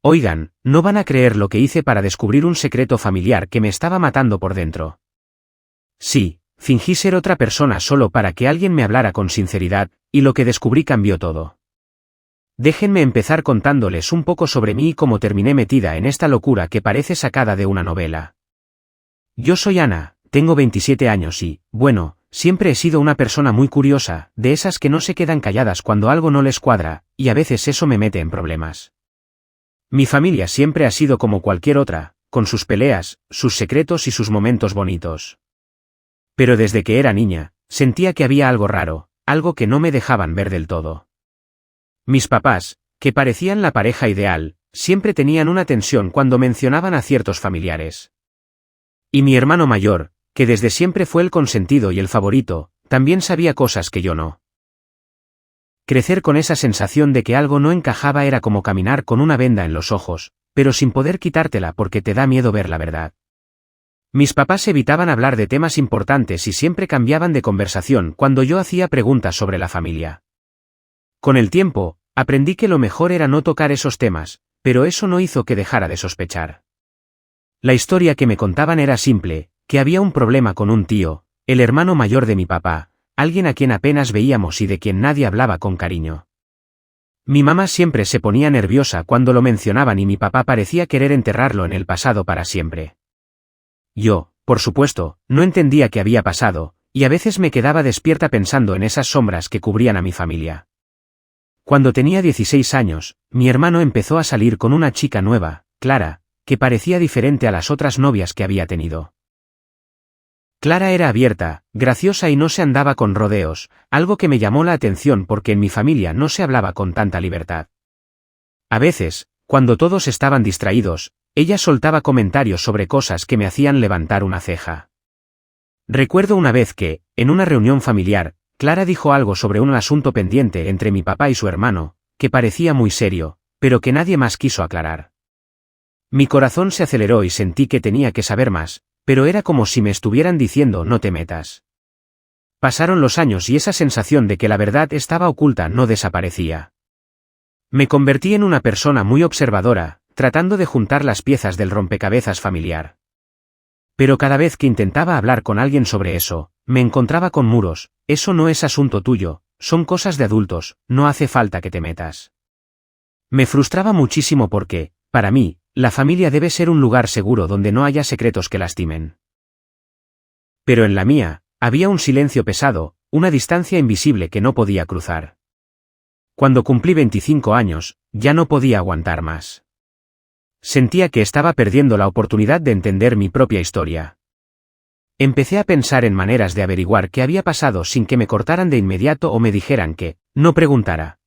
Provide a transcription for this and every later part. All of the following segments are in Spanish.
Oigan, no van a creer lo que hice para descubrir un secreto familiar que me estaba matando por dentro. Sí, fingí ser otra persona solo para que alguien me hablara con sinceridad, y lo que descubrí cambió todo. Déjenme empezar contándoles un poco sobre mí y cómo terminé metida en esta locura que parece sacada de una novela. Yo soy Ana, tengo 27 años y, bueno, siempre he sido una persona muy curiosa, de esas que no se quedan calladas cuando algo no les cuadra, y a veces eso me mete en problemas. Mi familia siempre ha sido como cualquier otra, con sus peleas, sus secretos y sus momentos bonitos. Pero desde que era niña, sentía que había algo raro, algo que no me dejaban ver del todo. Mis papás, que parecían la pareja ideal, siempre tenían una tensión cuando mencionaban a ciertos familiares. Y mi hermano mayor, que desde siempre fue el consentido y el favorito, también sabía cosas que yo no. Crecer con esa sensación de que algo no encajaba era como caminar con una venda en los ojos, pero sin poder quitártela porque te da miedo ver la verdad. Mis papás evitaban hablar de temas importantes y siempre cambiaban de conversación cuando yo hacía preguntas sobre la familia. Con el tiempo, aprendí que lo mejor era no tocar esos temas, pero eso no hizo que dejara de sospechar. La historia que me contaban era simple, que había un problema con un tío, el hermano mayor de mi papá, alguien a quien apenas veíamos y de quien nadie hablaba con cariño. Mi mamá siempre se ponía nerviosa cuando lo mencionaban y mi papá parecía querer enterrarlo en el pasado para siempre. Yo, por supuesto, no entendía qué había pasado, y a veces me quedaba despierta pensando en esas sombras que cubrían a mi familia. Cuando tenía 16 años, mi hermano empezó a salir con una chica nueva, Clara, que parecía diferente a las otras novias que había tenido. Clara era abierta, graciosa y no se andaba con rodeos, algo que me llamó la atención porque en mi familia no se hablaba con tanta libertad. A veces, cuando todos estaban distraídos, ella soltaba comentarios sobre cosas que me hacían levantar una ceja. Recuerdo una vez que, en una reunión familiar, Clara dijo algo sobre un asunto pendiente entre mi papá y su hermano, que parecía muy serio, pero que nadie más quiso aclarar. Mi corazón se aceleró y sentí que tenía que saber más, pero era como si me estuvieran diciendo no te metas. Pasaron los años y esa sensación de que la verdad estaba oculta no desaparecía. Me convertí en una persona muy observadora, tratando de juntar las piezas del rompecabezas familiar. Pero cada vez que intentaba hablar con alguien sobre eso, me encontraba con muros, eso no es asunto tuyo, son cosas de adultos, no hace falta que te metas. Me frustraba muchísimo porque, para mí, la familia debe ser un lugar seguro donde no haya secretos que lastimen. Pero en la mía, había un silencio pesado, una distancia invisible que no podía cruzar. Cuando cumplí 25 años, ya no podía aguantar más. Sentía que estaba perdiendo la oportunidad de entender mi propia historia. Empecé a pensar en maneras de averiguar qué había pasado sin que me cortaran de inmediato o me dijeran que no preguntara.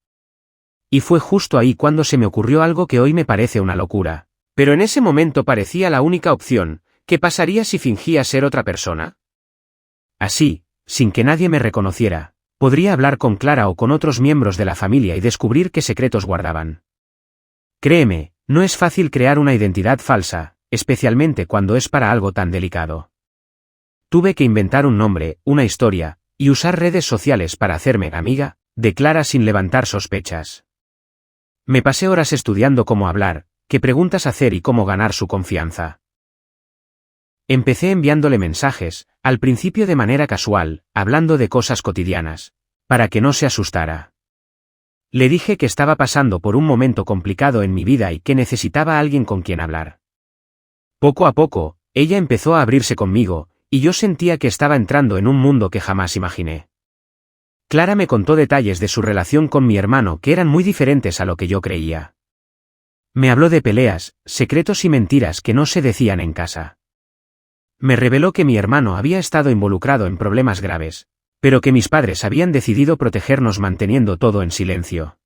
Y fue justo ahí cuando se me ocurrió algo que hoy me parece una locura. Pero en ese momento parecía la única opción. ¿Qué pasaría si fingía ser otra persona? Así, sin que nadie me reconociera, podría hablar con Clara o con otros miembros de la familia y descubrir qué secretos guardaban. Créeme, no es fácil crear una identidad falsa, especialmente cuando es para algo tan delicado. Tuve que inventar un nombre, una historia, y usar redes sociales para hacerme amiga de Clara sin levantar sospechas. Me pasé horas estudiando cómo hablar, qué preguntas hacer y cómo ganar su confianza. Empecé enviándole mensajes, al principio de manera casual, hablando de cosas cotidianas, para que no se asustara. Le dije que estaba pasando por un momento complicado en mi vida y que necesitaba a alguien con quien hablar. Poco a poco, ella empezó a abrirse conmigo, y yo sentía que estaba entrando en un mundo que jamás imaginé. Clara me contó detalles de su relación con mi hermano que eran muy diferentes a lo que yo creía. Me habló de peleas, secretos y mentiras que no se decían en casa. Me reveló que mi hermano había estado involucrado en problemas graves, pero que mis padres habían decidido protegernos manteniendo todo en silencio.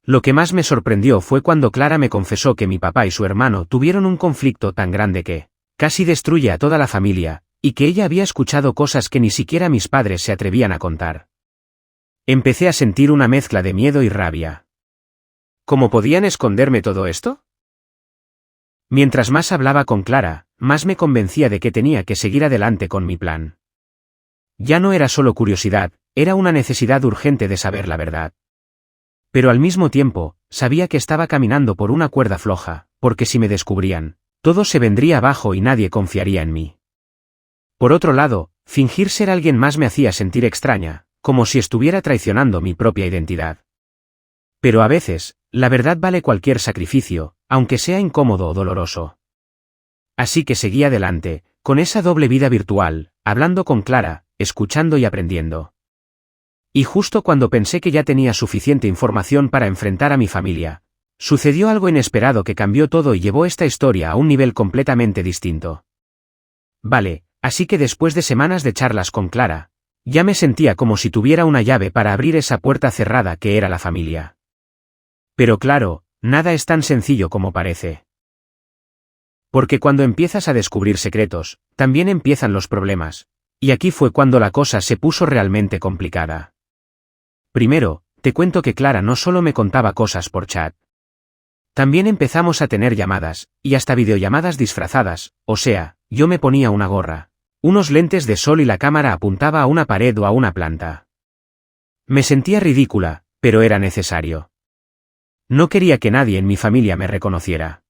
Lo que más me sorprendió fue cuando Clara me confesó que mi papá y su hermano tuvieron un conflicto tan grande que casi destruye a toda la familia, y que ella había escuchado cosas que ni siquiera mis padres se atrevían a contar. Empecé a sentir una mezcla de miedo y rabia. ¿Cómo podían esconderme todo esto? Mientras más hablaba con Clara, más me convencía de que tenía que seguir adelante con mi plan. Ya no era solo curiosidad, era una necesidad urgente de saber la verdad. Pero al mismo tiempo, sabía que estaba caminando por una cuerda floja, porque si me descubrían, todo se vendría abajo y nadie confiaría en mí. Por otro lado, fingir ser alguien más me hacía sentir extraña, como si estuviera traicionando mi propia identidad. Pero a veces, la verdad vale cualquier sacrificio, aunque sea incómodo o doloroso. Así que seguí adelante, con esa doble vida virtual, hablando con Clara, escuchando y aprendiendo. Y justo cuando pensé que ya tenía suficiente información para enfrentar a mi familia, sucedió algo inesperado que cambió todo y llevó esta historia a un nivel completamente distinto. Vale, así que después de semanas de charlas con Clara, ya me sentía como si tuviera una llave para abrir esa puerta cerrada que era la familia. Pero claro, nada es tan sencillo como parece. Porque cuando empiezas a descubrir secretos, también empiezan los problemas, y aquí fue cuando la cosa se puso realmente complicada. Primero, te cuento que Clara no solo me contaba cosas por chat. También empezamos a tener llamadas, y hasta videollamadas disfrazadas, o sea, yo me ponía una gorra, unos lentes de sol y la cámara apuntaba a una pared o a una planta. Me sentía ridícula, pero era necesario. No quería que nadie en mi familia me reconociera.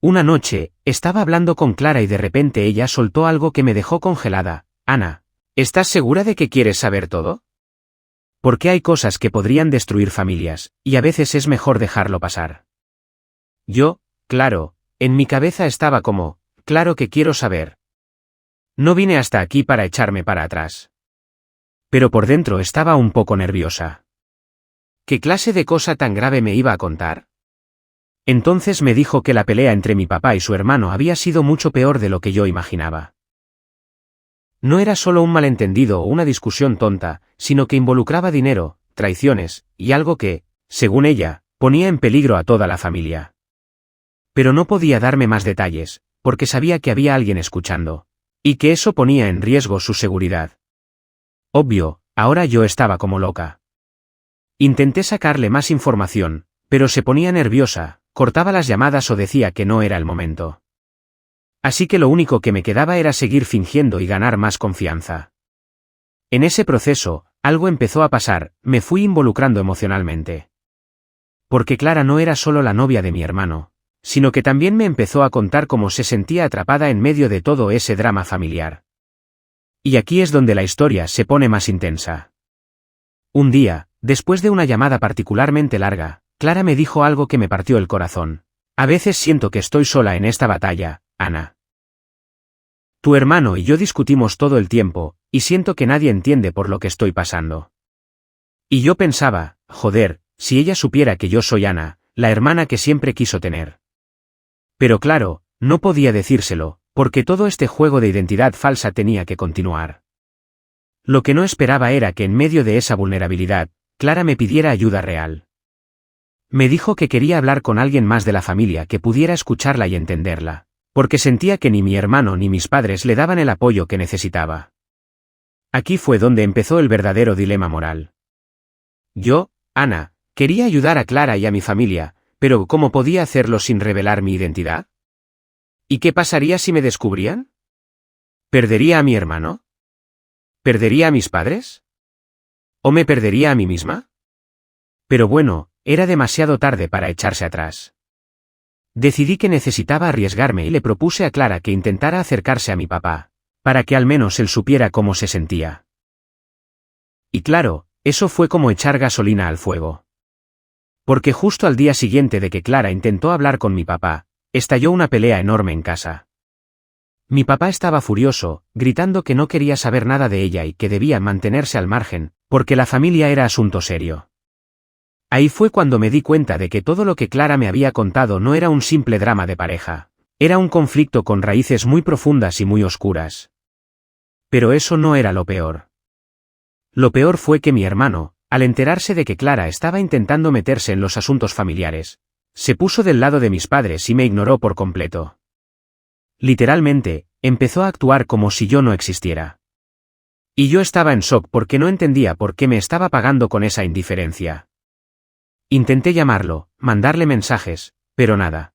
Una noche, estaba hablando con Clara y de repente ella soltó algo que me dejó congelada. Ana, ¿estás segura de que quieres saber todo? Porque hay cosas que podrían destruir familias, y a veces es mejor dejarlo pasar. Yo, claro, en mi cabeza estaba como, claro que quiero saber. No vine hasta aquí para echarme para atrás. Pero por dentro estaba un poco nerviosa. ¿Qué clase de cosa tan grave me iba a contar? Entonces me dijo que la pelea entre mi papá y su hermano había sido mucho peor de lo que yo imaginaba. No era solo un malentendido o una discusión tonta, sino que involucraba dinero, traiciones, y algo que, según ella, ponía en peligro a toda la familia. Pero no podía darme más detalles, porque sabía que había alguien escuchando, y que eso ponía en riesgo su seguridad. Obvio, ahora yo estaba como loca. Intenté sacarle más información, pero se ponía nerviosa, cortaba las llamadas o decía que no era el momento. Así que lo único que me quedaba era seguir fingiendo y ganar más confianza. En ese proceso, algo empezó a pasar, me fui involucrando emocionalmente. Porque Clara no era solo la novia de mi hermano, sino que también me empezó a contar cómo se sentía atrapada en medio de todo ese drama familiar. Y aquí es donde la historia se pone más intensa. Un día, después de una llamada particularmente larga, Clara me dijo algo que me partió el corazón. A veces siento que estoy sola en esta batalla, Ana. Tu hermano y yo discutimos todo el tiempo, y siento que nadie entiende por lo que estoy pasando. Y yo pensaba, joder, si ella supiera que yo soy Ana, la hermana que siempre quiso tener. Pero claro, no podía decírselo, porque todo este juego de identidad falsa tenía que continuar. Lo que no esperaba era que en medio de esa vulnerabilidad, Clara me pidiera ayuda real. Me dijo que quería hablar con alguien más de la familia que pudiera escucharla y entenderla, porque sentía que ni mi hermano ni mis padres le daban el apoyo que necesitaba. Aquí fue donde empezó el verdadero dilema moral. Yo, Ana, quería ayudar a Clara y a mi familia, pero ¿cómo podía hacerlo sin revelar mi identidad? ¿Y qué pasaría si me descubrían? ¿Perdería a mi hermano? ¿Perdería a mis padres? ¿O me perdería a mí misma? Pero bueno, era demasiado tarde para echarse atrás. Decidí que necesitaba arriesgarme y le propuse a Clara que intentara acercarse a mi papá, para que al menos él supiera cómo se sentía. Y claro, eso fue como echar gasolina al fuego. Porque justo al día siguiente de que Clara intentó hablar con mi papá, estalló una pelea enorme en casa. Mi papá estaba furioso, gritando que no quería saber nada de ella y que debía mantenerse al margen, porque la familia era asunto serio. Ahí fue cuando me di cuenta de que todo lo que Clara me había contado no era un simple drama de pareja, era un conflicto con raíces muy profundas y muy oscuras. Pero eso no era lo peor. Lo peor fue que mi hermano, al enterarse de que Clara estaba intentando meterse en los asuntos familiares, se puso del lado de mis padres y me ignoró por completo. Literalmente, empezó a actuar como si yo no existiera. Y yo estaba en shock porque no entendía por qué me estaba pagando con esa indiferencia. Intenté llamarlo, mandarle mensajes, pero nada.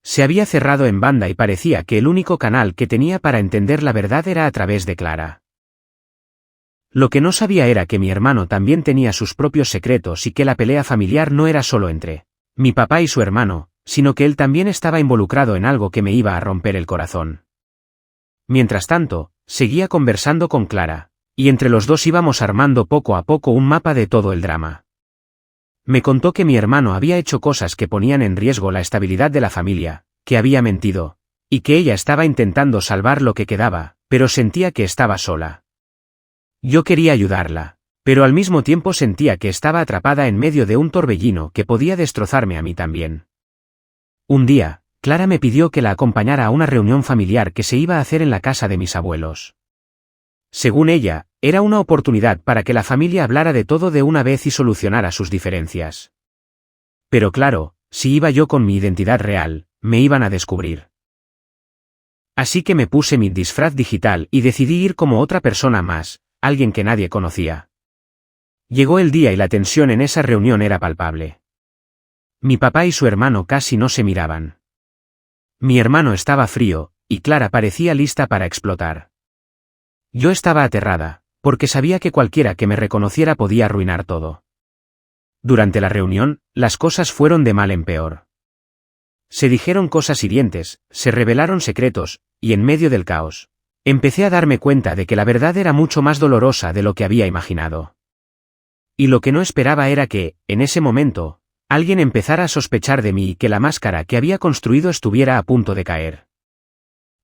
Se había cerrado en banda y parecía que el único canal que tenía para entender la verdad era a través de Clara. Lo que no sabía era que mi hermano también tenía sus propios secretos y que la pelea familiar no era solo entre mi papá y su hermano, sino que él también estaba involucrado en algo que me iba a romper el corazón. Mientras tanto, seguía conversando con Clara, y entre los dos íbamos armando poco a poco un mapa de todo el drama. Me contó que mi hermano había hecho cosas que ponían en riesgo la estabilidad de la familia, que había mentido, y que ella estaba intentando salvar lo que quedaba, pero sentía que estaba sola. Yo quería ayudarla, pero al mismo tiempo sentía que estaba atrapada en medio de un torbellino que podía destrozarme a mí también. Un día, Clara me pidió que la acompañara a una reunión familiar que se iba a hacer en la casa de mis abuelos. Según ella, era una oportunidad para que la familia hablara de todo de una vez y solucionara sus diferencias. Pero claro, si iba yo con mi identidad real, me iban a descubrir. Así que me puse mi disfraz digital y decidí ir como otra persona más, alguien que nadie conocía. Llegó el día y la tensión en esa reunión era palpable. Mi papá y su hermano casi no se miraban. Mi hermano estaba frío, y Clara parecía lista para explotar. Yo estaba aterrada, porque sabía que cualquiera que me reconociera podía arruinar todo. Durante la reunión, las cosas fueron de mal en peor. Se dijeron cosas hirientes, se revelaron secretos, y en medio del caos, empecé a darme cuenta de que la verdad era mucho más dolorosa de lo que había imaginado. Y lo que no esperaba era que, en ese momento, alguien empezara a sospechar de mí y que la máscara que había construido estuviera a punto de caer.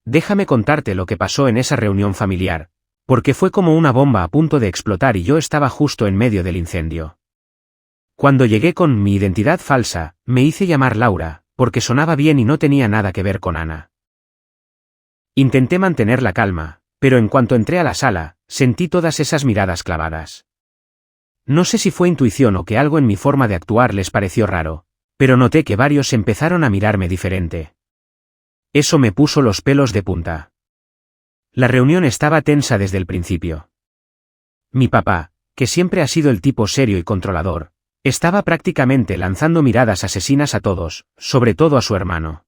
Déjame contarte lo que pasó en esa reunión familiar, porque fue como una bomba a punto de explotar y yo estaba justo en medio del incendio. Cuando llegué con mi identidad falsa, me hice llamar Laura, porque sonaba bien y no tenía nada que ver con Ana. Intenté mantener la calma, pero en cuanto entré a la sala, sentí todas esas miradas clavadas. No sé si fue intuición o que algo en mi forma de actuar les pareció raro, pero noté que varios empezaron a mirarme diferente. Eso me puso los pelos de punta. La reunión estaba tensa desde el principio. Mi papá, que siempre ha sido el tipo serio y controlador, estaba prácticamente lanzando miradas asesinas a todos, sobre todo a su hermano.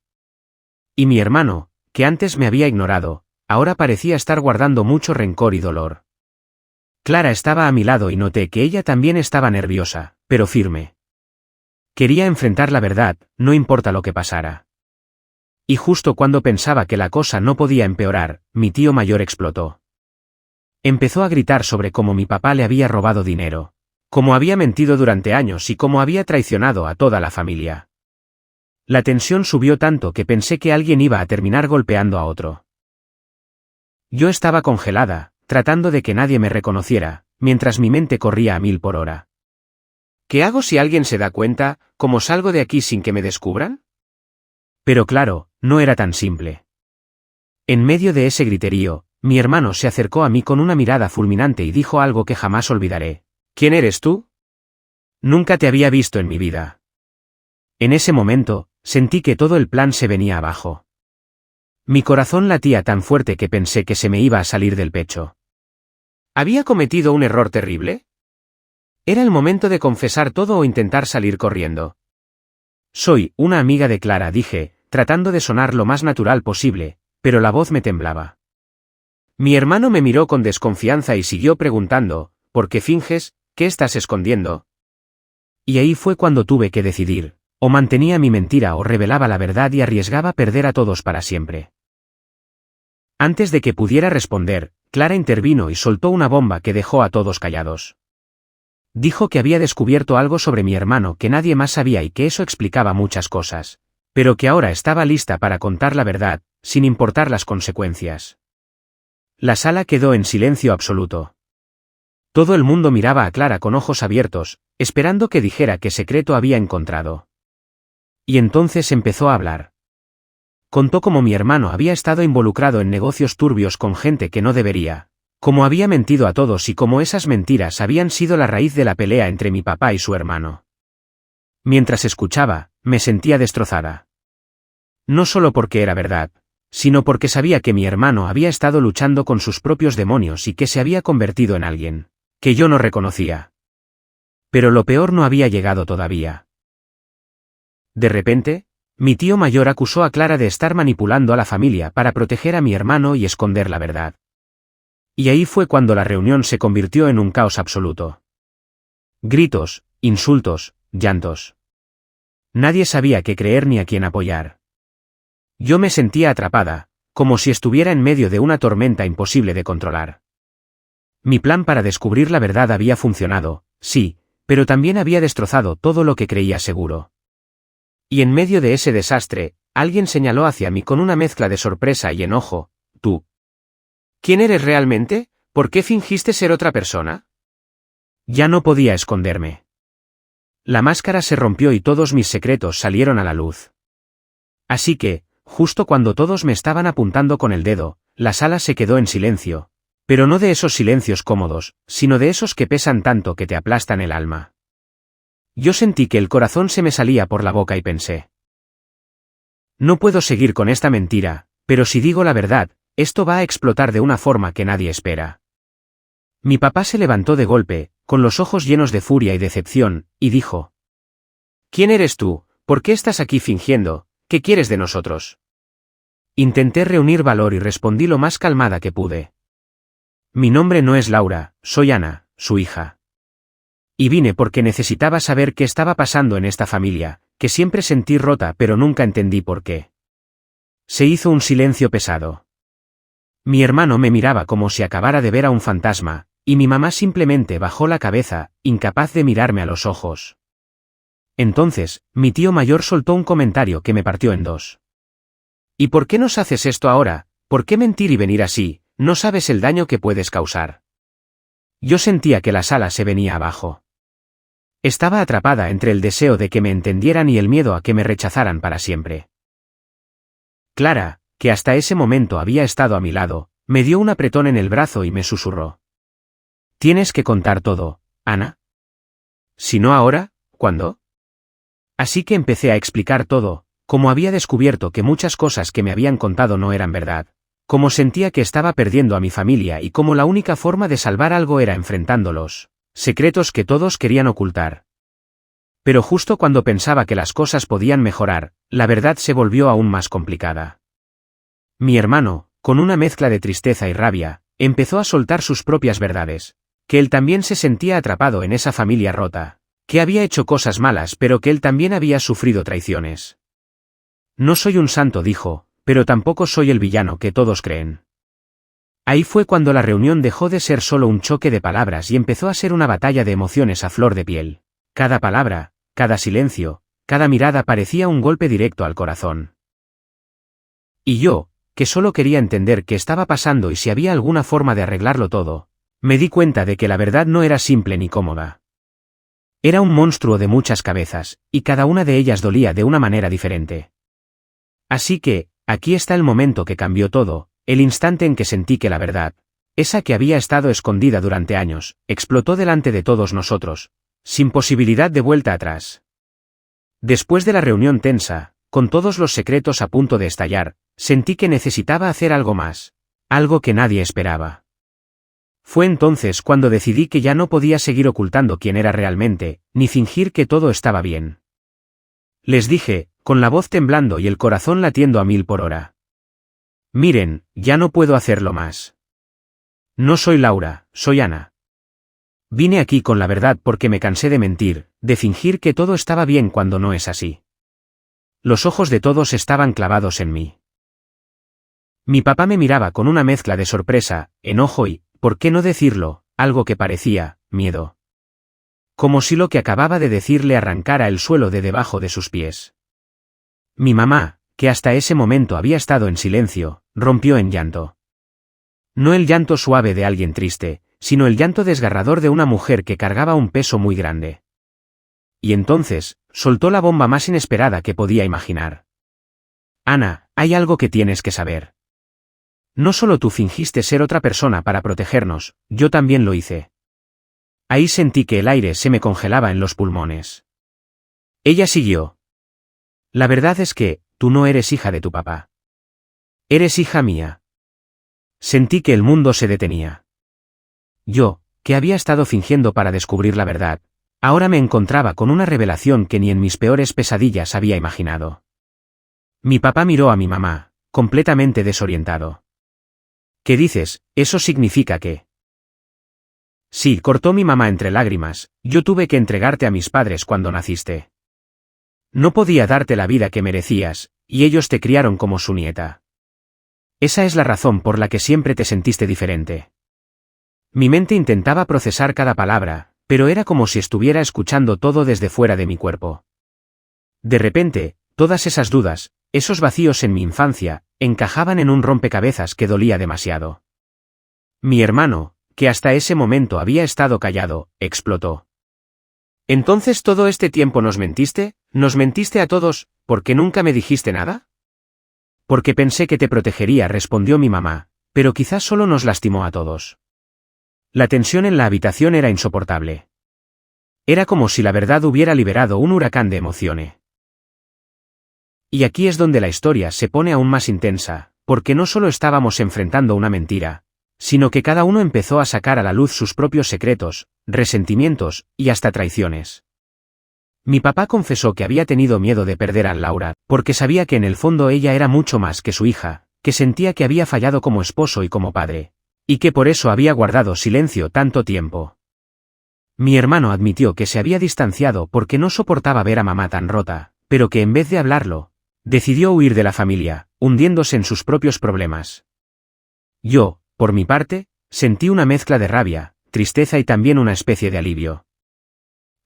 Y mi hermano, que antes me había ignorado, ahora parecía estar guardando mucho rencor y dolor. Clara estaba a mi lado y noté que ella también estaba nerviosa, pero firme. Quería enfrentar la verdad, no importa lo que pasara. Y justo cuando pensaba que la cosa no podía empeorar, mi tío mayor explotó. Empezó a gritar sobre cómo mi papá le había robado dinero, cómo había mentido durante años y cómo había traicionado a toda la familia. La tensión subió tanto que pensé que alguien iba a terminar golpeando a otro. Yo estaba congelada, tratando de que nadie me reconociera, mientras mi mente corría a 1000 por hora. ¿Qué hago si alguien se da cuenta, cómo salgo de aquí sin que me descubran? Pero claro, no era tan simple. En medio de ese griterío, mi hermano se acercó a mí con una mirada fulminante y dijo algo que jamás olvidaré. ¿Quién eres tú? Nunca te había visto en mi vida. En ese momento, sentí que todo el plan se venía abajo. Mi corazón latía tan fuerte que pensé que se me iba a salir del pecho. ¿Había cometido un error terrible? Era el momento de confesar todo o intentar salir corriendo. Soy una amiga de Clara, dije, tratando de sonar lo más natural posible, pero la voz me temblaba. Mi hermano me miró con desconfianza y siguió preguntando, ¿por qué finges? ¿Qué estás escondiendo? Y ahí fue cuando tuve que decidir, o mantenía mi mentira o revelaba la verdad y arriesgaba perder a todos para siempre. Antes de que pudiera responder, Clara intervino y soltó una bomba que dejó a todos callados. Dijo que había descubierto algo sobre mi hermano que nadie más sabía y que eso explicaba muchas cosas, pero que ahora estaba lista para contar la verdad, sin importar las consecuencias. La sala quedó en silencio absoluto. Todo el mundo miraba a Clara con ojos abiertos, esperando que dijera qué secreto había encontrado. Y entonces empezó a hablar. Contó cómo mi hermano había estado involucrado en negocios turbios con gente que no debería, cómo había mentido a todos y cómo esas mentiras habían sido la raíz de la pelea entre mi papá y su hermano. Mientras escuchaba, me sentía destrozada. No solo porque era verdad, sino porque sabía que mi hermano había estado luchando con sus propios demonios y que se había convertido en alguien que yo no reconocía. Pero lo peor no había llegado todavía. De repente, mi tío mayor acusó a Clara de estar manipulando a la familia para proteger a mi hermano y esconder la verdad. Y ahí fue cuando la reunión se convirtió en un caos absoluto. Gritos, insultos, llantos. Nadie sabía qué creer ni a quién apoyar. Yo me sentía atrapada, como si estuviera en medio de una tormenta imposible de controlar. Mi plan para descubrir la verdad había funcionado, sí, pero también había destrozado todo lo que creía seguro. Y en medio de ese desastre, alguien señaló hacia mí con una mezcla de sorpresa y enojo: ¿Tú? ¿Quién eres realmente? ¿Por qué fingiste ser otra persona? Ya no podía esconderme. La máscara se rompió y todos mis secretos salieron a la luz. Así que, justo cuando todos me estaban apuntando con el dedo, la sala se quedó en silencio, pero no de esos silencios cómodos, sino de esos que pesan tanto que te aplastan el alma. Yo sentí que el corazón se me salía por la boca y pensé: no puedo seguir con esta mentira, pero si digo la verdad, esto va a explotar de una forma que nadie espera. Mi papá se levantó de golpe, con los ojos llenos de furia y decepción, y dijo: ¿Quién eres tú? ¿Por qué estás aquí fingiendo? ¿Qué quieres de nosotros? Intenté reunir valor y respondí lo más calmada que pude. Mi nombre no es Laura, soy Ana, su hija. Y vine porque necesitaba saber qué estaba pasando en esta familia, que siempre sentí rota pero nunca entendí por qué. Se hizo un silencio pesado. Mi hermano me miraba como si acabara de ver a un fantasma, y mi mamá simplemente bajó la cabeza, incapaz de mirarme a los ojos. Entonces, mi tío mayor soltó un comentario que me partió en dos. ¿Y por qué nos haces esto ahora? ¿Por qué mentir y venir así? No sabes el daño que puedes causar. Yo sentía que la sala se venía abajo. Estaba atrapada entre el deseo de que me entendieran y el miedo a que me rechazaran para siempre. Clara, que hasta ese momento había estado a mi lado, me dio un apretón en el brazo y me susurró: «Tienes que contar todo, Ana. Si no ahora, ¿cuándo?» Así que empecé a explicar todo, como había descubierto que muchas cosas que me habían contado no eran verdad, como sentía que estaba perdiendo a mi familia y como la única forma de salvar algo era enfrentándolos, secretos que todos querían ocultar. Pero justo cuando pensaba que las cosas podían mejorar, la verdad se volvió aún más complicada. Mi hermano, con una mezcla de tristeza y rabia, empezó a soltar sus propias verdades, que él también se sentía atrapado en esa familia rota, que había hecho cosas malas pero que él también había sufrido traiciones. No soy un santo, dijo, pero tampoco soy el villano que todos creen. Ahí fue cuando la reunión dejó de ser solo un choque de palabras y empezó a ser una batalla de emociones a flor de piel. Cada palabra, cada silencio, cada mirada parecía un golpe directo al corazón. Y yo, que solo quería entender qué estaba pasando y si había alguna forma de arreglarlo todo, me di cuenta de que la verdad no era simple ni cómoda. Era un monstruo de muchas cabezas, y cada una de ellas dolía de una manera diferente. Así que, aquí está el momento que cambió todo, el instante en que sentí que la verdad, esa que había estado escondida durante años, explotó delante de todos nosotros, sin posibilidad de vuelta atrás. Después de la reunión tensa, con todos los secretos a punto de estallar, sentí que necesitaba hacer algo más, algo que nadie esperaba. Fue entonces cuando decidí que ya no podía seguir ocultando quién era realmente, ni fingir que todo estaba bien. Les dije, con la voz temblando y el corazón latiendo a 1000 por hora: «Miren, ya no puedo hacerlo más. No soy Laura, soy Ana. Vine aquí con la verdad porque me cansé de mentir, de fingir que todo estaba bien cuando no es así». Los ojos de todos estaban clavados en mí. Mi papá me miraba con una mezcla de sorpresa, enojo y, ¿por qué no decirlo?, algo que parecía miedo. Como si lo que acababa de decir le arrancara el suelo de debajo de sus pies. Mi mamá, que hasta ese momento había estado en silencio, rompió en llanto. No el llanto suave de alguien triste, sino el llanto desgarrador de una mujer que cargaba un peso muy grande. Y entonces, soltó la bomba más inesperada que podía imaginar. «Ana, hay algo que tienes que saber. No solo tú fingiste ser otra persona para protegernos, yo también lo hice». Ahí sentí que el aire se me congelaba en los pulmones. Ella siguió: «La verdad es que, tú no eres hija de tu papá. Eres hija mía». Sentí que el mundo se detenía. Yo, que había estado fingiendo para descubrir la verdad, ahora me encontraba con una revelación que ni en mis peores pesadillas había imaginado. Mi papá miró a mi mamá, completamente desorientado. ¿Qué dices? Eso significa que... Sí, cortó mi mamá entre lágrimas, yo tuve que entregarte a mis padres cuando naciste. No podía darte la vida que merecías, y ellos te criaron como su nieta. Esa es la razón por la que siempre te sentiste diferente. Mi mente intentaba procesar cada palabra, pero era como si estuviera escuchando todo desde fuera de mi cuerpo. De repente, todas esas dudas, esos vacíos en mi infancia, encajaban en un rompecabezas que dolía demasiado. Mi hermano, que hasta ese momento había estado callado, explotó. ¿Entonces todo este tiempo nos mentiste? ¿Nos mentiste a todos, porque nunca me dijiste nada? Porque pensé que te protegería, respondió mi mamá, pero quizás solo nos lastimó a todos. La tensión en la habitación era insoportable. Era como si la verdad hubiera liberado un huracán de emociones. Y aquí es donde la historia se pone aún más intensa, porque no solo estábamos enfrentando una mentira, sino que cada uno empezó a sacar a la luz sus propios secretos, resentimientos, y hasta traiciones. Mi papá confesó que había tenido miedo de perder a Laura, porque sabía que en el fondo ella era mucho más que su hija, que sentía que había fallado como esposo y como padre, y que por eso había guardado silencio tanto tiempo. Mi hermano admitió que se había distanciado porque no soportaba ver a mamá tan rota, pero que en vez de hablarlo, decidió huir de la familia, hundiéndose en sus propios problemas. Yo, por mi parte, sentí una mezcla de rabia, tristeza y también una especie de alivio.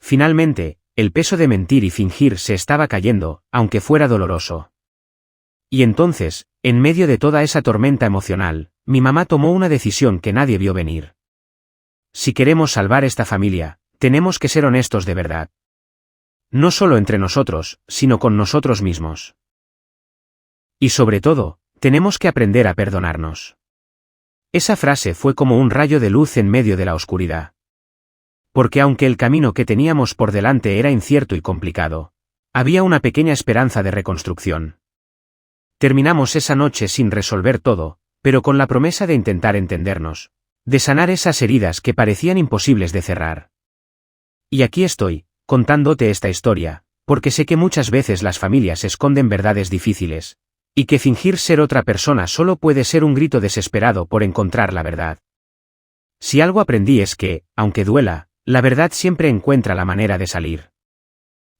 Finalmente, el peso de mentir y fingir se estaba cayendo, aunque fuera doloroso. Y entonces, en medio de toda esa tormenta emocional, mi mamá tomó una decisión que nadie vio venir. Si queremos salvar esta familia, tenemos que ser honestos de verdad. No solo entre nosotros, sino con nosotros mismos. Y sobre todo, tenemos que aprender a perdonarnos. Esa frase fue como un rayo de luz en medio de la oscuridad. Porque aunque el camino que teníamos por delante era incierto y complicado, había una pequeña esperanza de reconstrucción. Terminamos esa noche sin resolver todo, pero con la promesa de intentar entendernos, de sanar esas heridas que parecían imposibles de cerrar. Y aquí estoy, contándote esta historia, porque sé que muchas veces las familias esconden verdades difíciles, y que fingir ser otra persona solo puede ser un grito desesperado por encontrar la verdad. Si algo aprendí es que, aunque duela, la verdad siempre encuentra la manera de salir.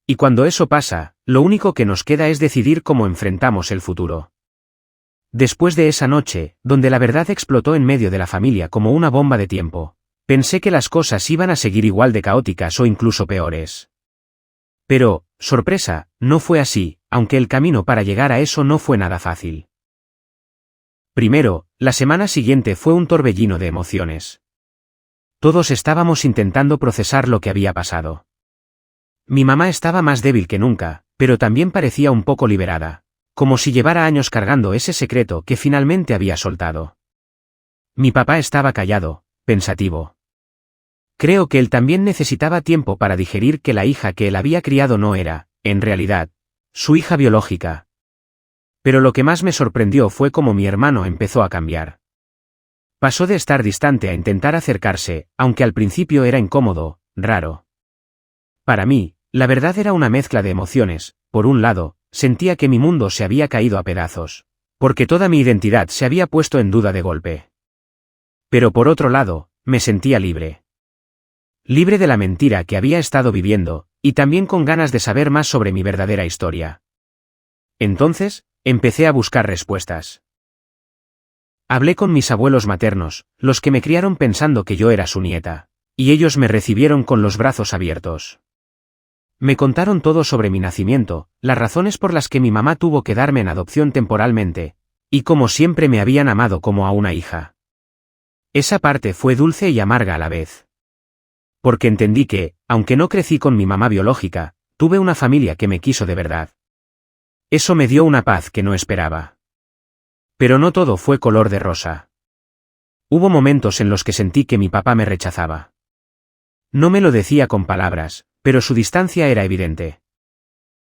Y cuando eso pasa, lo único que nos queda es decidir cómo enfrentamos el futuro. Después de esa noche, donde la verdad explotó en medio de la familia como una bomba de tiempo, pensé que las cosas iban a seguir igual de caóticas o incluso peores. Pero, sorpresa, no fue así, aunque el camino para llegar a eso no fue nada fácil. Primero, la semana siguiente fue un torbellino de emociones. Todos estábamos intentando procesar lo que había pasado. Mi mamá estaba más débil que nunca, pero también parecía un poco liberada, como si llevara años cargando ese secreto que finalmente había soltado. Mi papá estaba callado, pensativo. Creo que él también necesitaba tiempo para digerir que la hija que él había criado no era, en realidad, su hija biológica. Pero lo que más me sorprendió fue cómo mi hermano empezó a cambiar. Pasó de estar distante a intentar acercarse, aunque al principio era incómodo, raro. Para mí, la verdad era una mezcla de emociones. Por un lado, sentía que mi mundo se había caído a pedazos, porque toda mi identidad se había puesto en duda de golpe. Pero por otro lado, me sentía libre. Libre de la mentira que había estado viviendo, y también con ganas de saber más sobre mi verdadera historia. Entonces, empecé a buscar respuestas. Hablé con mis abuelos maternos, los que me criaron pensando que yo era su nieta, y ellos me recibieron con los brazos abiertos. Me contaron todo sobre mi nacimiento, las razones por las que mi mamá tuvo que darme en adopción temporalmente, y cómo siempre me habían amado como a una hija. Esa parte fue dulce y amarga a la vez. Porque entendí que, aunque no crecí con mi mamá biológica, tuve una familia que me quiso de verdad. Eso me dio una paz que no esperaba. Pero no todo fue color de rosa. Hubo momentos en los que sentí que mi papá me rechazaba. No me lo decía con palabras, pero su distancia era evidente.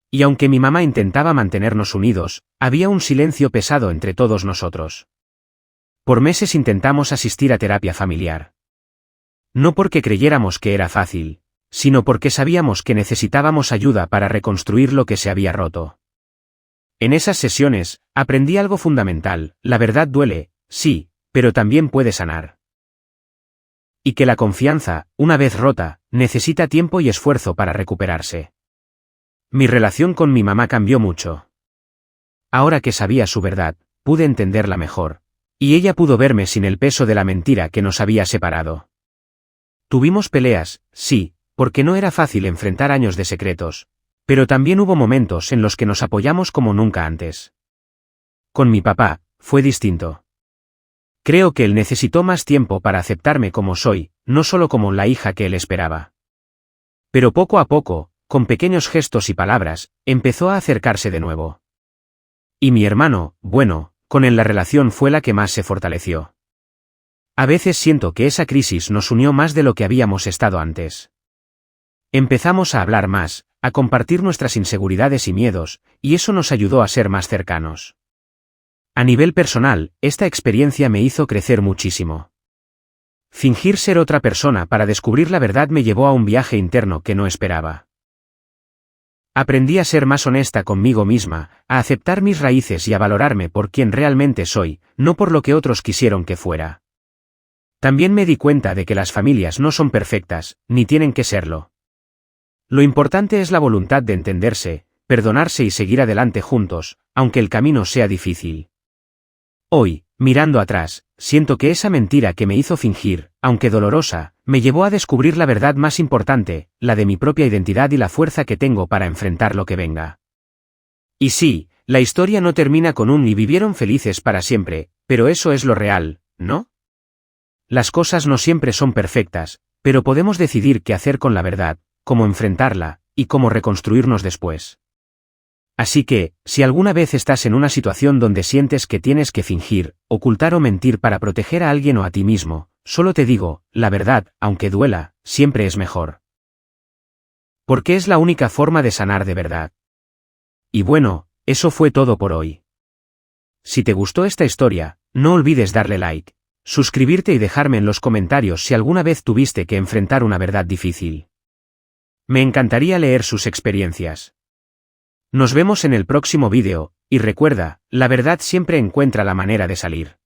Y aunque mi mamá intentaba mantenernos unidos, había un silencio pesado entre todos nosotros. Por meses intentamos asistir a terapia familiar. No porque creyéramos que era fácil, sino porque sabíamos que necesitábamos ayuda para reconstruir lo que se había roto. En esas sesiones, aprendí algo fundamental: la verdad duele, sí, pero también puede sanar. Y que la confianza, una vez rota, necesita tiempo y esfuerzo para recuperarse. Mi relación con mi mamá cambió mucho. Ahora que sabía su verdad, pude entenderla mejor, y ella pudo verme sin el peso de la mentira que nos había separado. Tuvimos peleas, sí, porque no era fácil enfrentar años de secretos, pero también hubo momentos en los que nos apoyamos como nunca antes. Con mi papá, fue distinto. Creo que él necesitó más tiempo para aceptarme como soy, no solo como la hija que él esperaba. Pero poco a poco, con pequeños gestos y palabras, empezó a acercarse de nuevo. Y mi hermano, bueno, con él la relación fue la que más se fortaleció. A veces siento que esa crisis nos unió más de lo que habíamos estado antes. Empezamos a hablar más, a compartir nuestras inseguridades y miedos, y eso nos ayudó a ser más cercanos. A nivel personal, esta experiencia me hizo crecer muchísimo. Fingir ser otra persona para descubrir la verdad me llevó a un viaje interno que no esperaba. Aprendí a ser más honesta conmigo misma, a aceptar mis raíces y a valorarme por quien realmente soy, no por lo que otros quisieron que fuera. También me di cuenta de que las familias no son perfectas, ni tienen que serlo. Lo importante es la voluntad de entenderse, perdonarse y seguir adelante juntos, aunque el camino sea difícil. Hoy, mirando atrás, siento que esa mentira que me hizo fingir, aunque dolorosa, me llevó a descubrir la verdad más importante, la de mi propia identidad y la fuerza que tengo para enfrentar lo que venga. Y sí, la historia no termina con un "y vivieron felices para siempre", pero eso es lo real, ¿no? Las cosas no siempre son perfectas, pero podemos decidir qué hacer con la verdad, cómo enfrentarla, y cómo reconstruirnos después. Así que, si alguna vez estás en una situación donde sientes que tienes que fingir, ocultar o mentir para proteger a alguien o a ti mismo, solo te digo, la verdad, aunque duela, siempre es mejor. Porque es la única forma de sanar de verdad. Y bueno, eso fue todo por hoy. Si te gustó esta historia, no olvides darle like, suscribirte y dejarme en los comentarios si alguna vez tuviste que enfrentar una verdad difícil. Me encantaría leer sus experiencias. Nos vemos en el próximo vídeo, y recuerda, la verdad siempre encuentra la manera de salir.